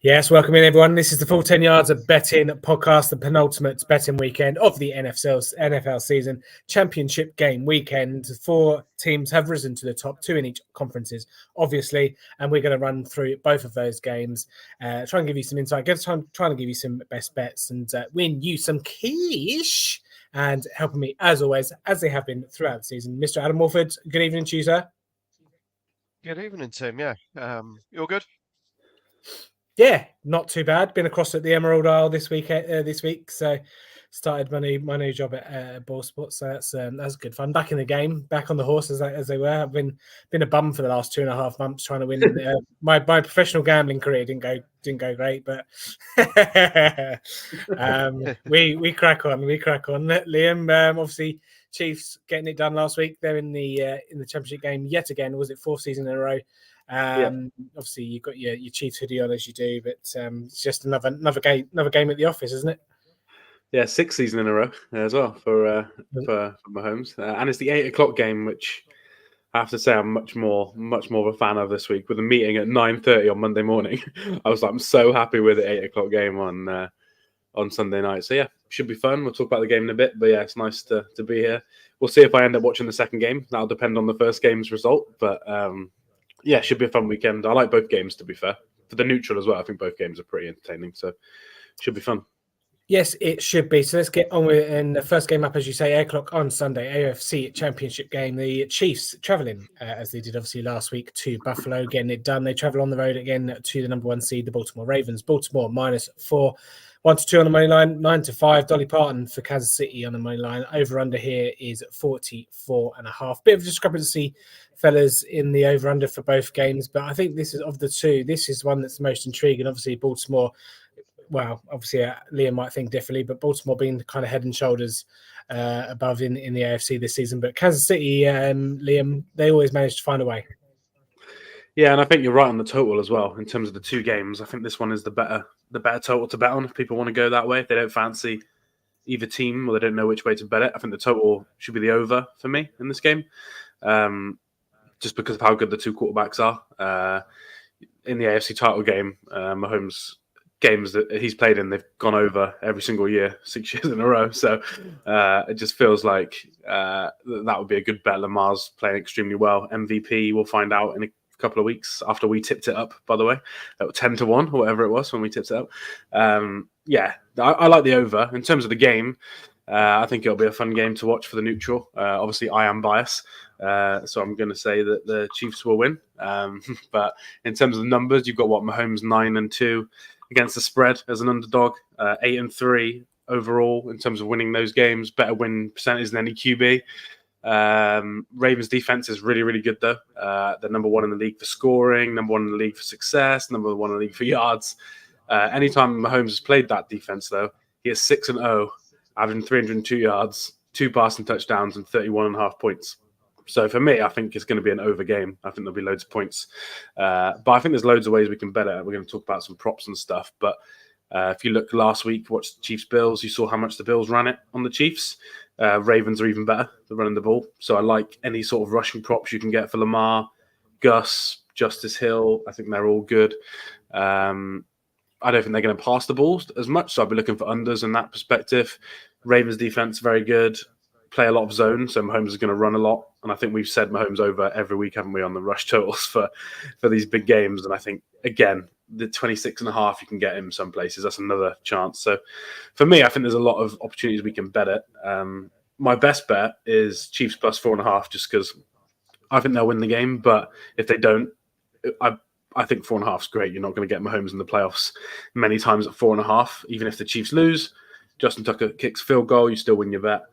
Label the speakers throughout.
Speaker 1: Yes, welcome in everyone. This is the Full 10 Yards of Betting podcast, the penultimate betting weekend of the NFL season, championship game weekend. 4 teams have risen to the top, 2 in each conferences, obviously, and we're going to run through both of those games, try and give you some insight, trying to give you some best bets and win you some cash. And helping me, as always, as they have been throughout the season, Mr. Adam Wolford. Good evening to you, sir.
Speaker 2: Good evening, Tim. Yeah, you all good?
Speaker 1: Yeah, not too bad. Been across at the Emerald Isle this week. So started my new job at Ball Sports. So that's good fun. Back in the game, back on the horse as they were. I've been a bum for the last 2.5 months trying to win. My professional gambling career didn't go great, but we crack on. Liam, obviously Chiefs getting it done last week. They're in the championship game yet again. Was it 4th season in a row? Obviously you've got your Chiefs hoodie on as you do, but it's just another game at the office, isn't it?
Speaker 3: Yeah, 6th season in a row as well for Mahomes, and it's the 8:00 game, which I have to say I'm much more of a fan of this week. With a meeting at 9:30 on Monday morning, I'm so happy with the 8:00 game on Sunday night. So yeah, should be fun. We'll talk about the game in a bit, but yeah, it's nice to be here. We'll see if I end up watching the second game. That'll depend on the first game's result, but yeah, should be a fun weekend. I like both games, to be fair. For the neutral as well, I think both games are pretty entertaining, so should be fun.
Speaker 1: Yes, it should be. So let's get on with it. And the first game up, as you say, 8:00 on Sunday, AFC championship game. The Chiefs travelling, as they did obviously last week, to Buffalo, getting it done. They travel on the road again to the number 1 seed, the Baltimore Ravens. Baltimore -4, 1-2 on the money line, 9-5. Dolly Parton for Kansas City on the money line. Over under here is 44.5. Bit of a discrepancy, fellas, in the over under for both games, but I think this is of the two. This is one that's the most intriguing. Obviously, Baltimore. Well, obviously, Liam might think differently, but Baltimore being kind of head and shoulders above in the AFC this season. But Kansas City, Liam, they always manage to find a way.
Speaker 3: Yeah, and I think you're right on the total as well in terms of the 2 games. I think this one is the better total to bet on if people want to go that way. If they don't fancy either team or they don't know which way to bet it, I think the total should be the over for me in this game, just because of how good the 2 quarterbacks are. In the AFC title game, Mahomes' games that he's played in, they've gone over every single year, 6 years in a row. So it just feels like that would be a good bet. Lamar's playing extremely well. MVP, we'll find out in a couple of weeks after we tipped it up, by the way, at 10-1 or whatever it was when we tipped it up. I like the over. In terms of the game, I think it'll be a fun game to watch for the neutral. Obviously, I am biased, so I'm going to say that the Chiefs will win. But in terms of the numbers, you've got Mahomes 9-2 against the spread as an underdog, 8-3 overall in terms of winning those games. Better win percentage than any QB. Ravens defense is really, really good though. They're number 1 in the league for scoring, number 1 in the league for success, number 1 in the league for yards. Anytime Mahomes has played that defense though, he is 6-0, averaging 302 yards, 2 passing touchdowns, and 31.5 points. So for me, I think it's going to be an over game. I think there'll be loads of points. But I think there's loads of ways we can bet it. We're going to talk about some props and stuff. But if you look last week, watched Chiefs-Bills, you saw how much the Bills ran it on the Chiefs. Ravens are even better. They're running the ball. So I like any sort of rushing props you can get for Lamar, Gus, Justice Hill. I think they're all good. I don't think they're going to pass the ball as much. So I'll be looking for unders in that perspective. Ravens defense, very good. Play a lot of zone, so Mahomes is going to run a lot. And I think we've said Mahomes over every week, haven't we, on the rush totals for these big games. And I think, again, the 26.5, you can get him some places. That's another chance. So for me, I think there's a lot of opportunities we can bet it. My best bet is Chiefs plus 4.5, just because I think they'll win the game. But if they don't, I think 4.5 is great. You're not going to get Mahomes in the playoffs many times at 4.5. Even if the Chiefs lose, Justin Tucker kicks field goal, you still win your bet.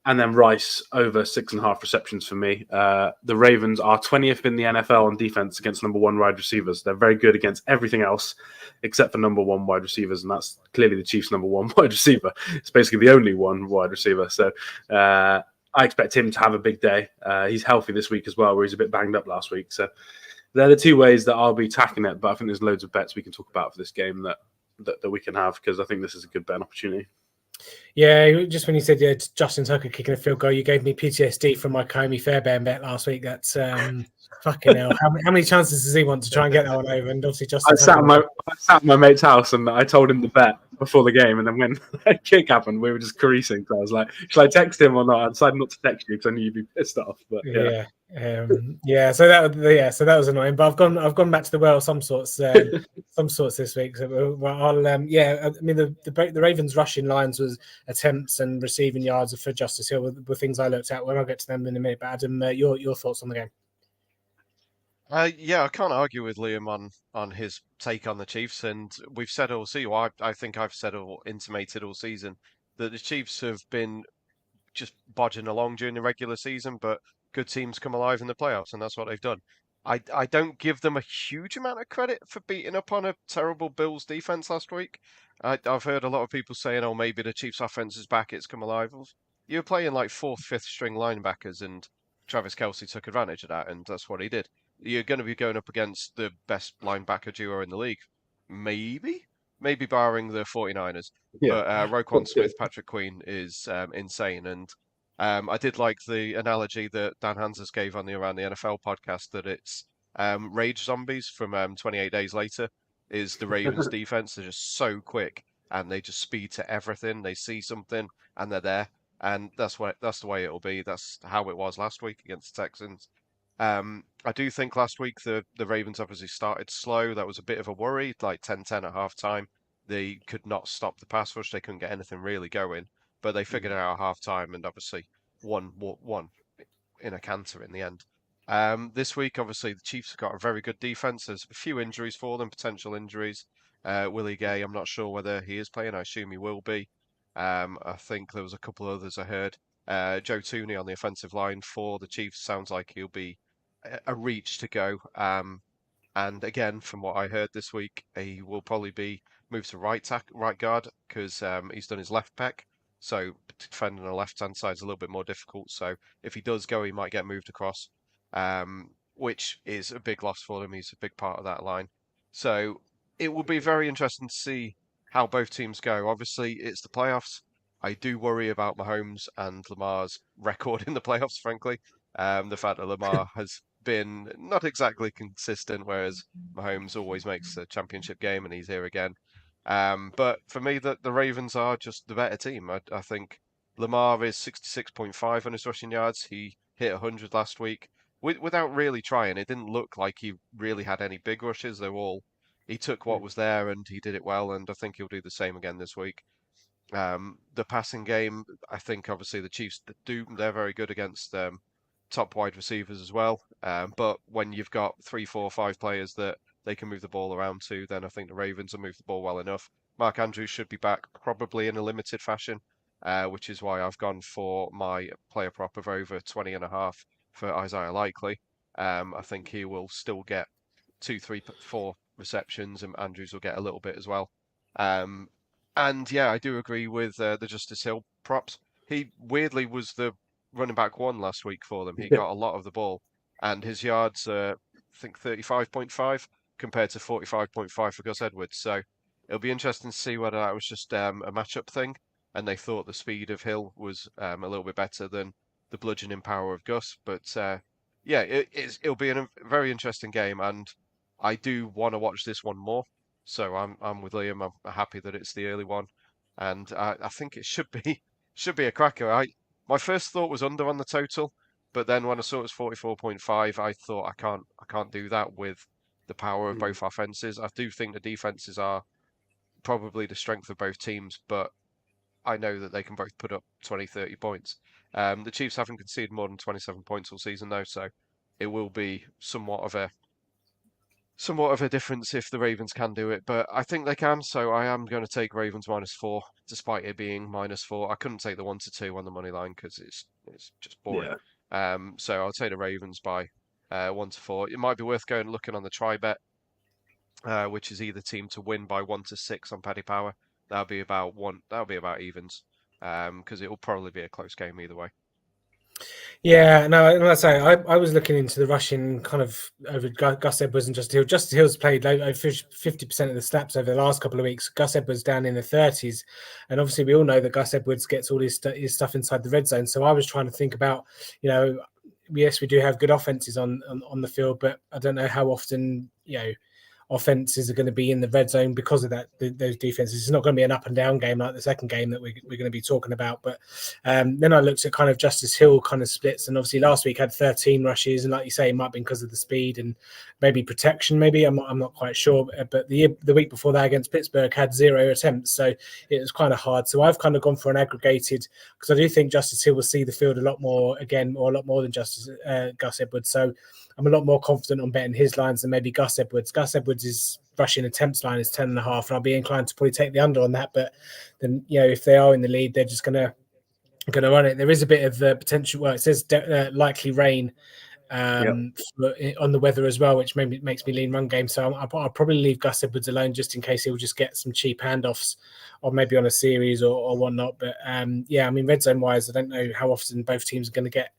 Speaker 3: And then Rice over 6.5 receptions for me. The Ravens are 20th in the NFL on defense against number 1 wide receivers. They're very good against everything else except for number 1 wide receivers, and that's clearly the Chiefs' number 1 wide receiver. It's basically the only one wide receiver. So I expect him to have a big day. He's healthy this week as well, where he's a bit banged up last week. So they're the 2 ways that I'll be tackling it, but I think there's loads of bets we can talk about for this game that that we can have, because I think this is a good betting opportunity.
Speaker 1: Yeah, just when you said Justin Tucker kicking a field goal, you gave me PTSD from my Comey Fairbairn bet last week. That's fucking hell. How many chances does he want to try and get that one over? And obviously Justin Tucker.
Speaker 3: I sat at my mate's house and I told him the bet before the game, and then when that kick happened, we were just creasing. So I was like, "Should I text him or not?" I decided not to text you because I knew you'd be pissed off. But yeah.
Speaker 1: So that was annoying. But I've gone back to the well some sorts this week. So I'll I mean the Ravens rushing lines was attempts and receiving yards for Justice Hill were things I looked at. When I'll get to them in a minute. But Adam, your thoughts on the game?
Speaker 2: Yeah, I can't argue with Liam on his take on the Chiefs, and we've said all season. Well, I think I've said or intimated all season that the Chiefs have been just bodging along during the regular season, but good teams come alive in the playoffs, and that's what they've done. I don't give them a huge amount of credit for beating up on a terrible Bills defense last week. I've heard a lot of people saying, "Oh, maybe the Chiefs' offense is back; it's come alive." Well, you're playing like fourth, fifth string linebackers, and Travis Kelce took advantage of that, and that's what he did. You're going to be going up against the best linebacker duo in the league, maybe barring the 49ers.
Speaker 3: Yeah.
Speaker 2: But Roquan Smith, Patrick Queen is insane, and I did like the analogy that Dan Hanses gave on the Around the NFL podcast that it's Rage Zombies from 28 Days Later is the Ravens defense. They're just so quick and they just speed to everything. They see something and they're there, and that's the way it'll be. That's how it was last week against the Texans. I do think last week the Ravens obviously started slow. That was a bit of a worry, like 10-10 at half time. They could not stop the pass rush. They couldn't get anything really going, but they figured it out at half time and obviously won in a canter in the end. This week, obviously, the Chiefs have got a very good defense. There's a few injuries for them, potential injuries. Willie Gay, I'm not sure whether he is playing. I assume he will be. I think there was a couple of others I heard. Joe Tooney on the offensive line for the Chiefs sounds like he'll be a reach to go. And again, from what I heard this week, he will probably be moved to right guard because he's done his left pec. So defending the left-hand side is a little bit more difficult. So if he does go, he might get moved across, which is a big loss for him. He's a big part of that line. So it will be very interesting to see how both teams go. Obviously, it's the playoffs. I do worry about Mahomes and Lamar's record in the playoffs, frankly. The fact that Lamar has been not exactly consistent, whereas Mahomes always makes a championship game and he's here again. But for me, the Ravens are just the better team. I think Lamar is 66.5 on his rushing yards. He hit 100 last week without really trying. It didn't look like he really had any big rushes. He took what was there and he did it well, and I think he'll do the same again this week. The passing game, I think obviously the Chiefs they're very good against top wide receivers as well. But when you've got 3, 4, 5 players that they can move the ball around to, then I think the Ravens will move the ball well enough. Mark Andrews should be back probably in a limited fashion, which is why I've gone for my player prop of over 20.5 for Isaiah Likely. I think he will still get 2, 3, 4 receptions, and Andrews will get a little bit as well. And yeah, I do agree with the Justice Hill props. He weirdly was the running back one last week for them. He got a lot of the ball, and his yards, I think 35.5 compared to 45.5 for Gus Edwards. So it'll be interesting to see whether that was just a matchup thing, and they thought the speed of Hill was a little bit better than the bludgeoning power of Gus. But yeah, it'll be a very interesting game, and I do want to watch this one more. So I'm with Liam. I'm happy that it's the early one, and I think it should be a cracker. My first thought was under on the total, but then when I saw it was 44.5, I thought I can't do that with the power of both offenses. I do think the defenses are probably the strength of both teams, but I know that they can both put up 20, 30 points. The Chiefs haven't conceded more than 27 points all season though, so it will be somewhat of a difference if the Ravens can do it, but I think they can, so I am going to take Ravens -4, despite it being -4. I couldn't take the 1-2 on the money line because it's just boring.
Speaker 3: Yeah.
Speaker 2: So I'll take the Ravens by 1-4. It might be worth going looking on the try bet, which is either team to win by 1-6 on Paddy Power. That'll be about evens, because it will probably be a close game either way.
Speaker 1: Yeah, no, and I say I was looking into the rushing kind of over Gus Edwards and Justin Hill. Justin Hill's played over 50% of the snaps over the last couple of weeks. Gus Edwards down in the 30s, and obviously we all know that Gus Edwards gets all his stuff inside the red zone. So I was trying to think about, yes, we do have good offenses on the field, but I don't know how often offenses are going to be in the red zone because of that. Those defenses. It's not going to be an up and down game like the second game that we're going to be talking about. But then I looked at kind of Justice Hill kind of splits, and obviously last week had 13 rushes, and like you say, it might have been because of the speed and maybe protection. Maybe I'm not quite sure. But the week before that against Pittsburgh had 0 attempts, so it was kind of hard. So I've kind of gone for an aggregated because I do think Justice Hill will see the field a lot more again, or a lot more than Gus Edwards. So I'm a lot more confident on betting his lines than maybe Gus Edwards. Gus Edwards' rushing attempts line is 10.5, and I'll be inclined to probably take the under on that. But then, if they are in the lead, they're just going to run it. There is a bit of potential. Well, it says likely rain on the weather as well, which maybe makes me lean run game. So I'll probably leave Gus Edwards alone just in case he'll just get some cheap handoffs, or maybe on a series or whatnot. But red zone wise, I don't know how often both teams are going to get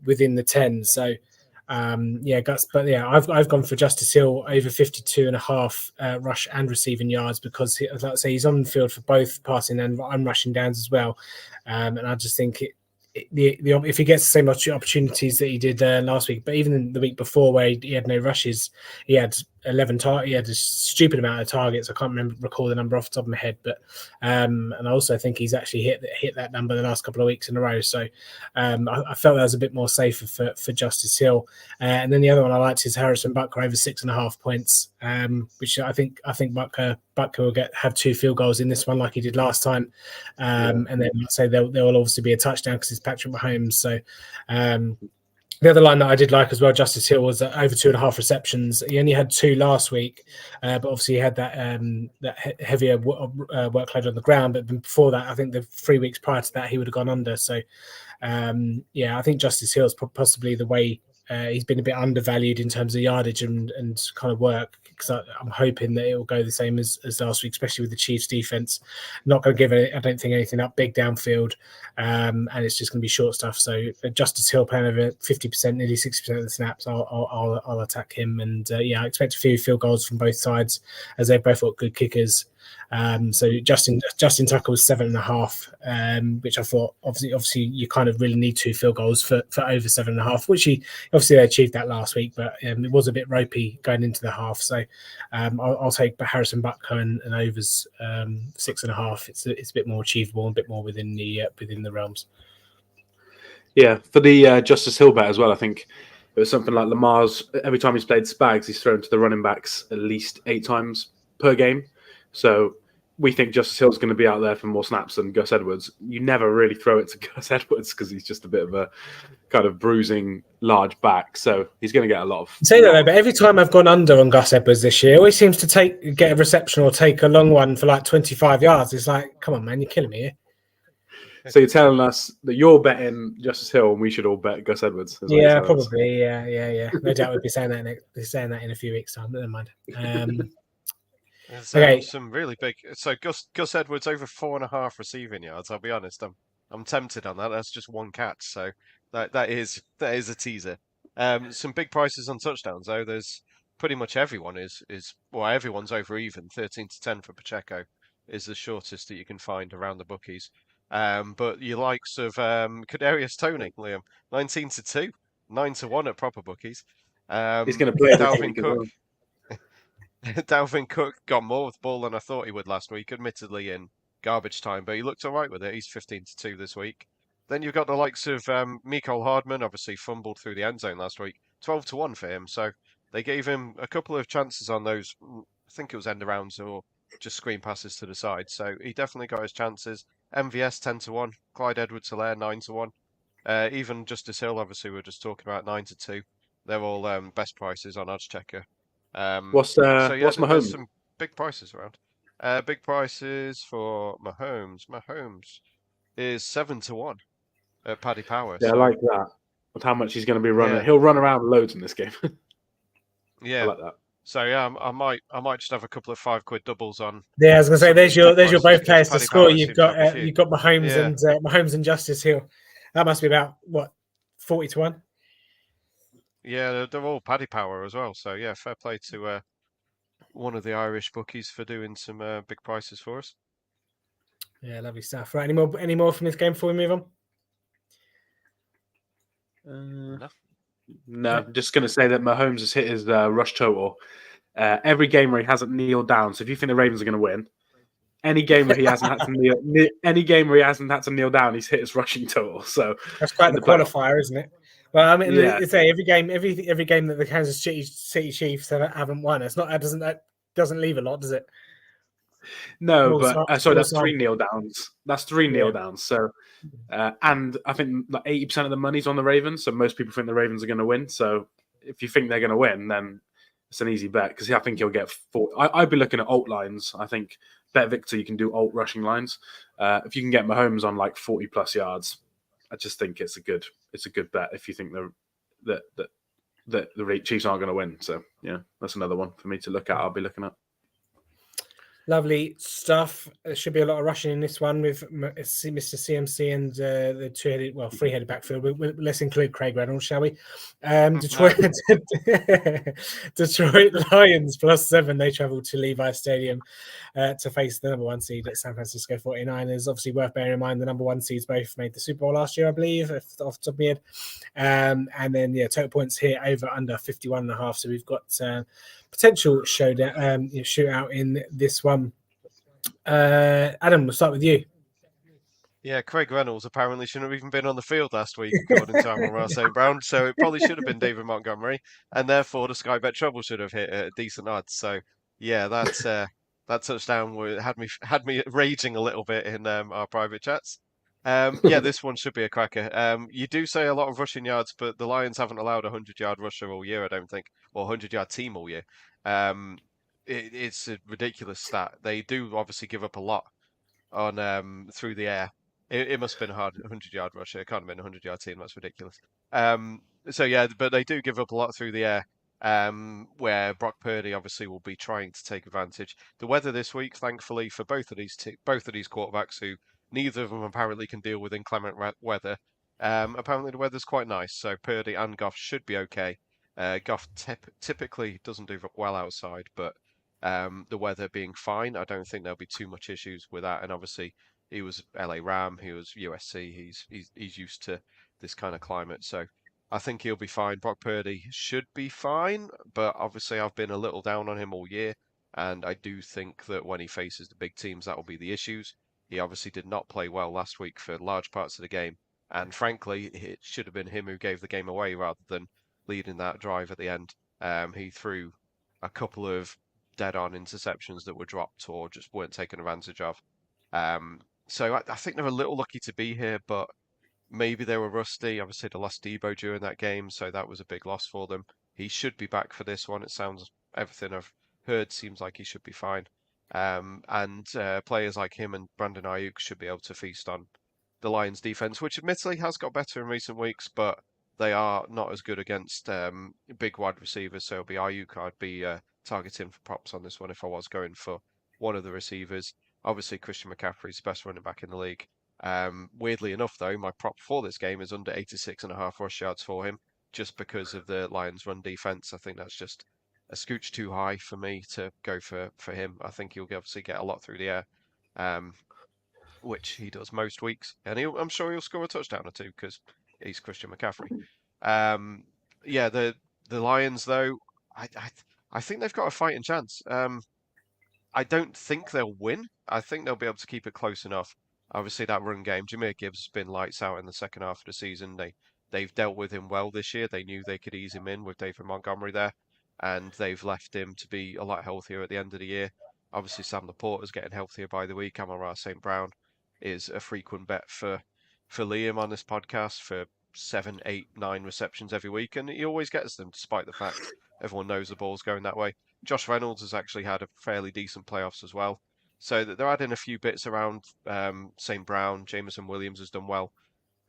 Speaker 1: within the 10. So. I've gone for Justice Hill over 52.5 rush and receiving yards because, like I say, he's on the field for both passing and rushing downs as well. And I just think if he gets the same opportunities that he did last week, but even the week before where he had no rushes, he had 11 targets. He had a stupid amount of targets. I can't recall the number off the top of my head, but and I also think he's actually hit that number the last couple of weeks in a row. So I felt that was a bit more safer for Justice Hill. And then the other one I liked is Harrison Butker over 6.5 points, which I think Butker will have 2 field goals in this one like he did last time. And then say there will obviously be a touchdown because it's Patrick Mahomes. So the other line that I did like as well, Justice Hill, was over 2.5 receptions. He only had 2 last week, but obviously he had that heavier workload on the ground. But before that, I think the 3 weeks prior to that, he would have gone under. So, I think Justice Hill is possibly the way he's been a bit undervalued in terms of yardage and kind of work, because I'm hoping that it will go the same as last week, especially with the Chiefs defense. Not going to give it, I don't think, anything up big downfield, and it's just going to be short stuff. So Justice Hill playing over 50%, nearly 60% of the snaps, I'll attack him. And I expect a few field goals from both sides as they've both got good kickers. So Justin Tucker was 7.5, which I thought obviously you kind of really need 2 field goals for over 7.5, which he obviously they achieved that last week, but it was a bit ropey going into the half. So I'll take Harrison Butker and overs 6.5. It's a bit more achievable and a bit more within the realms.
Speaker 3: Yeah, for the Justice Hill bet as well, I think it was something like Lamar's. Every time he's played Spags, he's thrown to the running backs at least 8 times per game. So we think Justice Hill's going to be out there for more snaps than Gus Edwards. You never really throw it to Gus Edwards because he's just a bit of a kind of bruising large back. So he's going to get a lot of...
Speaker 1: Say that, but every time I've gone under on Gus Edwards this year, he always seems to get a reception or take a long one for like 25 yards. It's like, come on, man, you're killing me here.
Speaker 3: So you're telling us that you're betting Justice Hill and we should all bet Gus Edwards?
Speaker 1: Yeah, probably. Yeah. No doubt we'll be saying that in a few weeks' time. Never mind.
Speaker 2: There's some really big. So Gus Edwards over 4.5 receiving yards. I'll be honest, I'm tempted on that. That's just one catch, so that is a teaser. Some big prices on touchdowns though. There's pretty much everyone everyone's over even. 13-10 for Pacheco is the shortest that you can find around the bookies. But your likes of Kadarius Toney, Liam, 19-2, 9-1 at proper bookies.
Speaker 3: He's going to play
Speaker 2: Dalvin Cook. Dalvin Cook got more with the ball than I thought he would last week, admittedly in garbage time, but he looked all right with it. He's 15-2 this week. Then you've got the likes of Mecole Hardman, obviously fumbled through the end zone last week, 12-1 for him. So they gave him a couple of chances on those, I think it was end arounds or just screen passes to the side. So he definitely got his chances. MVS 10-1, Clyde Edwards-Helaire 9-1. Even Justice Hill, obviously, we were just talking about 9-2. They're all best prices on Oddschecker.
Speaker 3: What's Mahomes?
Speaker 2: There's some big prices around. Big prices for Mahomes. Mahomes is 7-1 at Paddy Power.
Speaker 3: Yeah, so. I like that. With how much he's going to be running, he'll run around loads in this game.
Speaker 2: Yeah,
Speaker 3: I like that.
Speaker 2: So yeah, I might just have a couple of £5 doubles on.
Speaker 1: Yeah, I was going to say there's your both players to score. You've got Mahomes and Mahomes and Justice Hill. That must be about what 40-1.
Speaker 2: Yeah, they're all paddy power as well. So yeah, fair play to one of the Irish bookies for doing some big prices for us.
Speaker 1: Yeah, lovely stuff. Right, any more from this game before we move on?
Speaker 2: No.
Speaker 3: No, just going to say that Mahomes has hit his rush total. Every game where he hasn't kneeled down. So if you think the Ravens are going to win, any game where he hasn't had to kneel down, he's hit his rushing total. So
Speaker 1: that's quite
Speaker 3: in
Speaker 1: the
Speaker 3: playoff.
Speaker 1: qualifier, isn't it? Well, I mean,
Speaker 3: Yeah.
Speaker 1: it's every game that the Kansas City Chiefs haven't won. It's not that doesn't leave a lot, does it?
Speaker 3: No, but sorry, that's
Speaker 1: Small
Speaker 3: 3 kneel downs. That's 3 kneel downs. So, and I think like 80% of the money's on the Ravens. So most people think the Ravens are going to win. So if you think they're going to win, then it's an easy bet because I think he'll get 4. I'd be looking at alt lines. I think Bet Victor, you can do alt rushing lines. If you can get Mahomes on like 40 plus yards, I just think it's a good bet if you think that the Chiefs aren't going to win. So yeah, that's another one for me to look at. I'll be looking at.
Speaker 1: Lovely stuff. There should be a lot of rushing in this one with Mr. CMC and the three-headed backfield. Let's include Craig Reynolds, shall we? Detroit Lions +7. They travel to Levi Stadium to face the number 1 seed at San Francisco 49ers. Obviously, worth bearing in mind the number 1 seeds both made the Super Bowl last year, I believe, off the top of my head. And then, total points here over under 51.5. So we've got potential shootout in this one. Adam, we'll start with you.
Speaker 2: Yeah, Craig Reynolds apparently shouldn't have even been on the field last week, according to Amon-Ra St. Brown. So it probably should have been David Montgomery, and therefore the Sky Bet Trouble should have hit a decent odds. So yeah, that touchdown had me raging a little bit in our private chats. Yeah, this one should be a cracker. You do say a lot of rushing yards, but the Lions haven't allowed a 100-yard rusher all year, I don't think, or 100-yard team all year. It's a ridiculous stat. They do obviously give up a lot on through the air. It must have been a hard 100-yard rusher. It can't have been a 100-yard team. That's ridiculous. So yeah, but they do give up a lot through the air. Where Brock Purdy obviously will be trying to take advantage. The weather this week, thankfully for both of these quarterbacks, who neither of them apparently can deal with inclement weather. Apparently the weather's quite nice, so Purdy and Goff should be okay. Goff typically doesn't do well outside, but the weather being fine, I don't think there'll be too much issues with that. And obviously, he was LA Ram, he was USC. He's used to this kind of climate, so I think he'll be fine. Brock Purdy should be fine, but obviously I've been a little down on him all year, and I do think that when he faces the big teams, that will be the issues. He obviously did not play well last week for large parts of the game, and frankly, it should have been him who gave the game away rather than leading that drive at the end. He threw a couple of dead-on interceptions that were dropped or just weren't taken advantage of. So I think they're a little lucky to be here, but maybe they were rusty. Obviously, they lost Debo during that game, so that was a big loss for them. He should be back for this one. It sounds, everything I've heard seems like he should be fine. And players like him and Brandon Ayuk should be able to feast on the Lions' defense, which admittedly has got better in recent weeks, but they are not as good against big wide receivers. So it'll be Ayuk I'd be targeting for props on this one if I was going for one of the receivers. Obviously, Christian McCaffrey's the best running back in the league. Weirdly enough, though, my prop for this game is under 86.5 rush yards for him, just because of the Lions' run defense. I think that's just a scooch too high for me to go for him. I think he'll obviously get a lot through the air, which he does most weeks, and I'm sure he'll score a touchdown or two because he's Christian McCaffrey. Yeah, the Lions, though, I think they've got a fighting chance. I don't think they'll win. I think they'll be able to keep it close enough. Obviously, that run game, Jahmyr Gibbs has been lights out in the second half of the season. They've dealt with him well this year. They knew they could ease him in with David Montgomery there, and they've left him to be a lot healthier at the end of the year. Obviously, Sam Laporte is getting healthier by the week. Amon-Ra St. Brown is a frequent bet for Liam on this podcast for 7, 8, 9 receptions every week, and he always gets them despite the fact everyone knows the ball's going that way. Josh Reynolds has actually had a fairly decent playoffs as well. So they're adding a few bits around St. Brown. Jameson Williams has done well.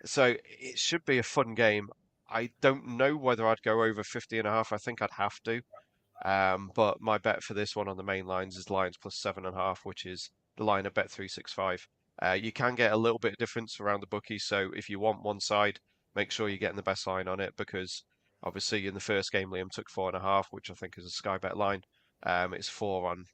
Speaker 2: So it should be a fun game. I don't know whether I'd go over 50.5. I think I'd have to. But my bet for this one on the main lines is Lions +7.5, which is the line at Bet365. You can get a little bit of difference around the bookies. So if you want one side make sure you're getting the best line on it, because obviously in the first game Liam took 4.5, which I think is a Sky Bet line. It's 4 on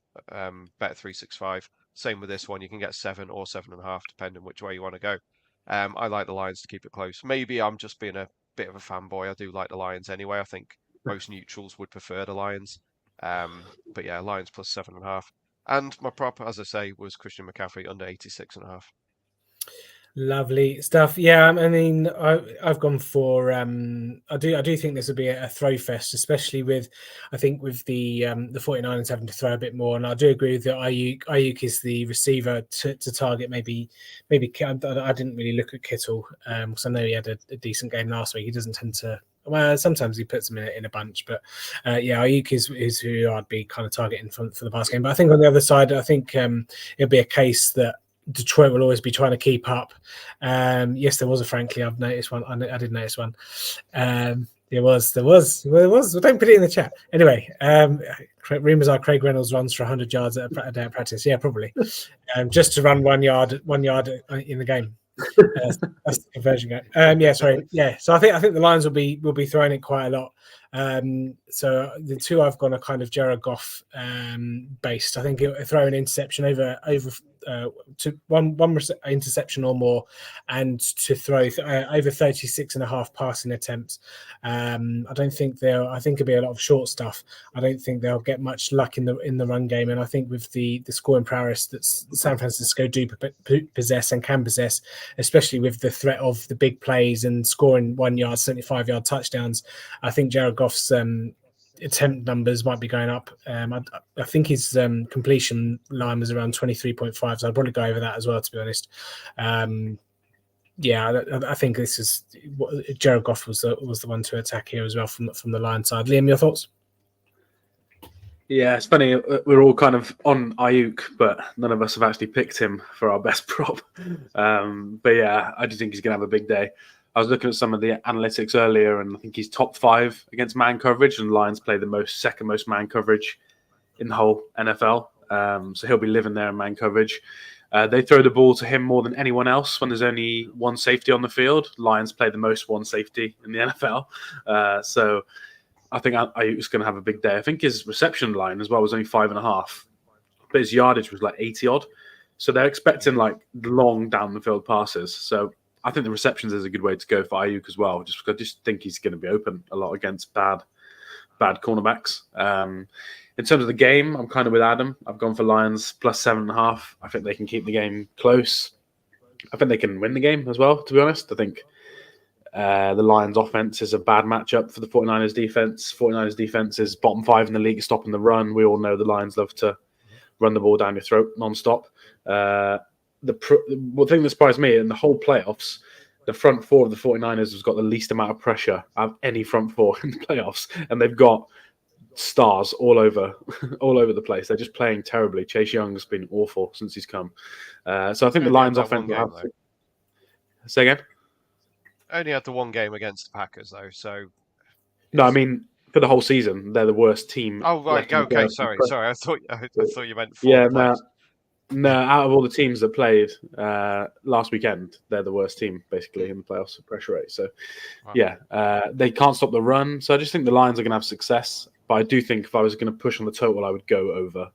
Speaker 2: Bet365. Same with this one, you can get 7 or 7.5 depending which way you want to go. I like the Lions to keep it close. Maybe I'm just being a bit of a fanboy. I do like the Lions anyway. I think most neutrals would prefer the Lions. But yeah, Lions plus 7.5. And my prop, as I say, was Christian McCaffrey under 86.5.
Speaker 1: Lovely stuff. Yeah, I mean, I've gone for. I do think this would be a throw fest, especially with, I think with the 49ers having to throw a bit more, and I do agree with that. Ayuk is the receiver to target. Maybe I didn't really look at Kittle because I know he had a decent game last week. He doesn't tend to. Well, sometimes he puts them in a bunch, but yeah, Ayuk is who I'd be kind of targeting for the pass game. But I think on the other side, I think it'll be a case that Detroit will always be trying to keep up. Yes, there was a Frankly. I've noticed one. I did notice one. There was. Well, don't put it in the chat. Anyway, rumors are Craig Reynolds runs for 100 yards a day at practice. Yeah, probably. Just to run 1 yard in the game. That's the conversion game. Yeah, sorry. Yeah, so I think the Lions will be throwing it quite a lot. So the two I've gone are kind of Jared Goff based. I think he'll throw an interception over to one interception or more, and to throw over 36.5 passing attempts. I don't think I think it'll be a lot of short stuff. I don't think they'll get much luck in the run game, and I think with the scoring prowess that San Francisco do possess and can possess, especially with the threat of the big plays and scoring 1 yard, 75-yard touchdowns, I think Jared Goff's attempt numbers might be going up. I think his completion line was around 23.5, so I'd probably go over that as well, to be honest. Yeah, I think this is Jared Goff was the one to attack here as well from the Lions side. Liam, your thoughts?
Speaker 3: Yeah, it's funny. We're all kind of on Ayuk, but none of us have actually picked him for our best prop. But yeah, I do think he's going to have a big day. I was looking at some of the analytics earlier, and I think he's top 5 against man coverage, and Lions play the second most man coverage in the whole NFL. So he'll be living there in man coverage. They throw the ball to him more than anyone else when there's only one safety on the field. Lions play the most one safety in the NFL. So I think Ayuk's going to have a big day. I think his reception line as well was only 5.5, but his yardage was like 80 odd. So they're expecting like long down the field passes. So I think the receptions is a good way to go for Ayuk as well, just because I just think he's going to be open a lot against bad cornerbacks. In terms of the game, I'm kind of with Adam. I've gone for Lions plus 7.5. I think they can keep the game close. I think they can win the game as well, to be honest. I think the Lions offense is a bad matchup for the 49ers defense. 49ers defense is bottom 5 in the league, stopping the run. We all know the Lions love to run the ball down your throat non-stop. The thing that surprised me in the whole playoffs, the front 4 of the 49ers has got the least amount of pressure of any front 4 in the playoffs, and they've got stars all over the place. They're just playing terribly. Chase Young's been awful since he's come. So I think the Lions offense will have to... Say again?
Speaker 2: Only had the one game against the Packers, though, so...
Speaker 3: No, I mean, for the whole season, they're the worst team.
Speaker 2: Oh, right, okay, sorry. I thought you meant for
Speaker 3: the
Speaker 2: players.
Speaker 3: No, out of all the teams that played last weekend, they're the worst team, basically, in the playoffs pressure rate. So, they can't stop the run. So I just think the Lions are going to have success. But I do think if I was going to push on the total, I would go over,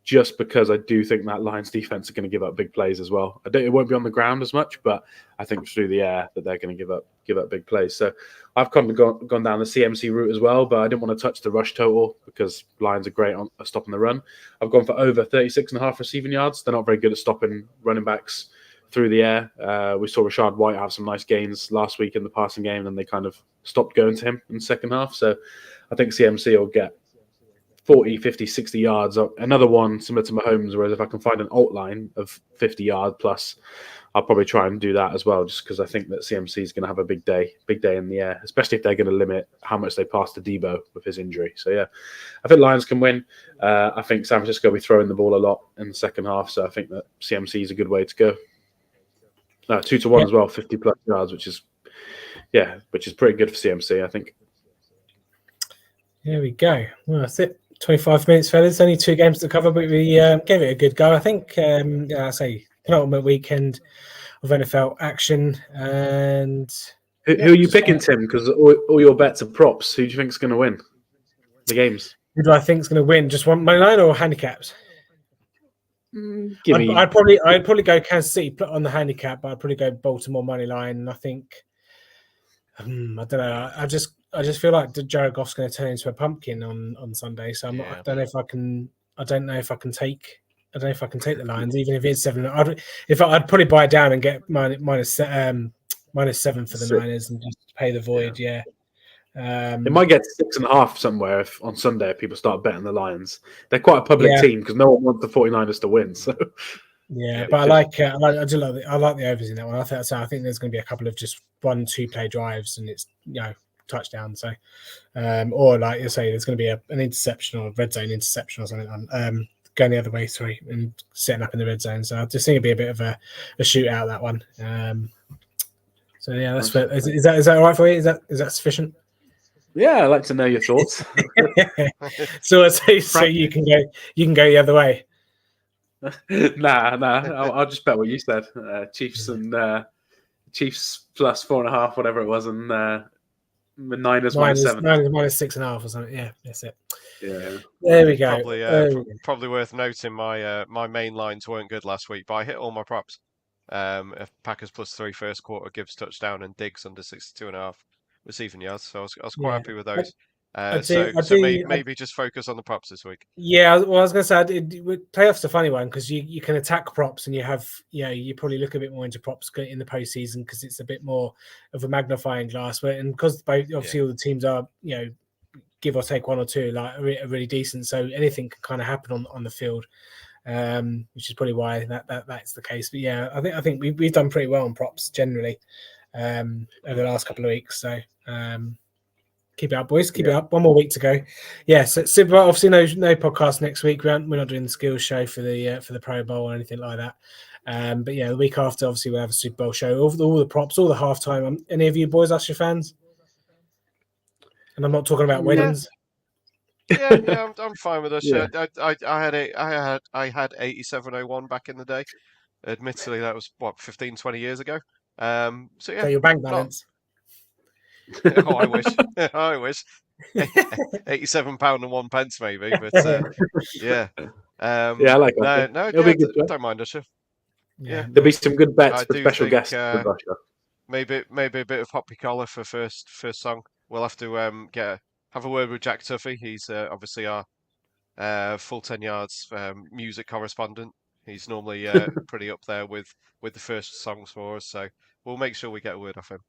Speaker 3: just because I do think that Lions defense are going to give up big plays as well. It won't be on the ground as much, but I think through the air that they're going to give up big plays. So I've kind of gone down the CMC route as well, but I didn't want to touch the rush total because Lions are great on stopping the run. I've gone for over 36.5 receiving yards. They're not very good at stopping running backs through the air. We saw Rashad White have some nice gains last week in the passing game, and they kind of stopped going to him in the second half. So I think CMC will get 40, 50, 60 yards. Another one similar to Mahomes, whereas if I can find an alt line of 50 yard plus, I'll probably try and do that as well, just because I think that CMC is going to have a big day in the air, especially if they're going to limit how much they pass to Debo with his injury. So, yeah, I think Lions can win. I think San Francisco will be throwing the ball a lot in the second half, so I think that CMC is a good way to go. 2-1 as well, 50 plus yards, which is pretty good for CMC, I think.
Speaker 1: There we go. Well, that's it. 25 minutes, fellas. Only 2 games to cover, but we gave it a good go. I think, I say, penultimate weekend of NFL action, and
Speaker 3: Who are you picking, Tim? Because all your bets are props. Who do you think is going to win the games?
Speaker 1: Who do I think is going to win? Just one money line or handicaps? I'd probably go Kansas City put on the handicap, but I'd probably go Baltimore money line. And I think I don't know. I just feel like Jared Goff's going to turn into a pumpkin on Sunday. So I don't know if I can. I don't know if I can take the Lions, even if it's 7. I'd probably buy it down and get minus 7 for the Niners and just pay the void. Yeah.
Speaker 3: They might get 6.5 somewhere on Sunday if people start betting the Lions. They're quite a public team because no one wants the 49ers to win. So
Speaker 1: but I like the overs in that one. I think there's going to be a couple of just 1-2 play drives and it's touchdown. So or like you say, there's going to be an interception or a red zone interception or something going the other way. And setting up in the red zone. So I just think it'd be a bit of a shootout, that one. So yeah, that's fair. Is that all right for you? Is that sufficient?
Speaker 3: Yeah, I'd like to know your thoughts.
Speaker 1: so you can go the other way.
Speaker 3: Nah. I'll just bet what you said. Chiefs and Chiefs plus 4.5, whatever it was, and Niners minus 7.
Speaker 1: Niners minus 6.5 or something. Yeah, that's it.
Speaker 3: Yeah.
Speaker 1: There we go.
Speaker 2: Probably worth noting my main lines weren't good last week, but I hit all my props. If Packers plus 3 first quarter, Gibbs touchdown, and Diggs under 62.5 receiving yards. So I was quite happy with those. Maybe just focus on the props this week.
Speaker 1: Yeah, well, I was going to say playoffs are a funny one because you can attack props and you probably look a bit more into props in the postseason because it's a bit more of a magnifying glass. And because obviously all the teams are give or take 1 or 2 are really decent, so anything can kind of happen on the field. Which is probably why that's the case. But yeah, I think we've done pretty well on props generally over the last couple of weeks. So keep it up, boys. Keep it up. 1 more week to go. Yeah. So Super Bowl, obviously no podcast next week. We're not doing the skills show for the Pro Bowl or anything like that. But yeah, the week after, obviously we'll have a Super Bowl show. All the props, all the halftime. Any of you boys, Usher fans? And I'm not talking about weddings.
Speaker 2: Yeah, I'm fine with us.
Speaker 3: Yeah.
Speaker 2: I had 8701 back in the day. Admittedly, that was 15, 20 years ago. So yeah.
Speaker 1: So your bank balance.
Speaker 2: Oh, I wish. I wish. £87 and 1 pence, maybe. But yeah.
Speaker 3: I like that.
Speaker 2: No, don't mind us. Yeah,
Speaker 3: there'll be some good bets for special guests.
Speaker 2: Maybe a bit of Poppy Collar for first song. We'll have to have a word with Jack Tuffy. He's obviously our full 10 yards music correspondent. He's normally pretty up there with the first songs for us. So we'll make sure we get a word off him.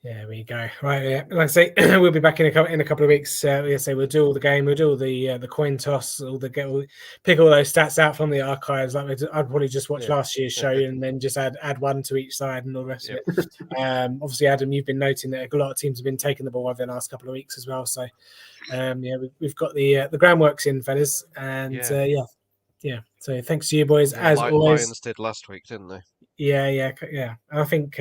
Speaker 1: Yeah, there we go. Right, yeah. Like I say, we'll be back in a couple of weeks. We'll do all the game. We'll do all the coin toss. Pick all those stats out from the archives. I'd probably just watch last year's show and then just add 1 to each side and all the rest of it. Obviously, Adam, you've been noting that a lot of teams have been taking the ball over the last couple of weeks as well. So, we've got the groundworks in, fellas, and So thanks to you boys as always.
Speaker 2: Lions did last week, didn't they?
Speaker 1: Yeah. And I think.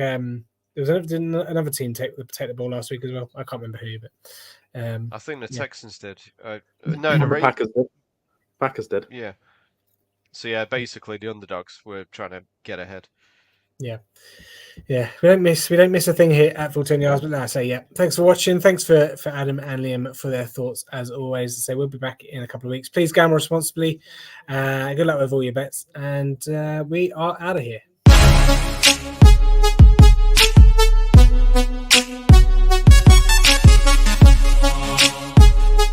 Speaker 1: There was another team take the ball last week as well. I can't remember who, but
Speaker 2: I think the Texans did.
Speaker 3: The Packers did. Packers did.
Speaker 2: Yeah. So yeah, basically the underdogs were trying to get ahead.
Speaker 1: Yeah. We don't miss a thing here at Full 10 Yards. But now I say thanks for watching. Thanks for Adam and Liam for their thoughts as always. So we'll be back in a couple of weeks. Please gamble responsibly. Good luck with all your bets, and we are out of here.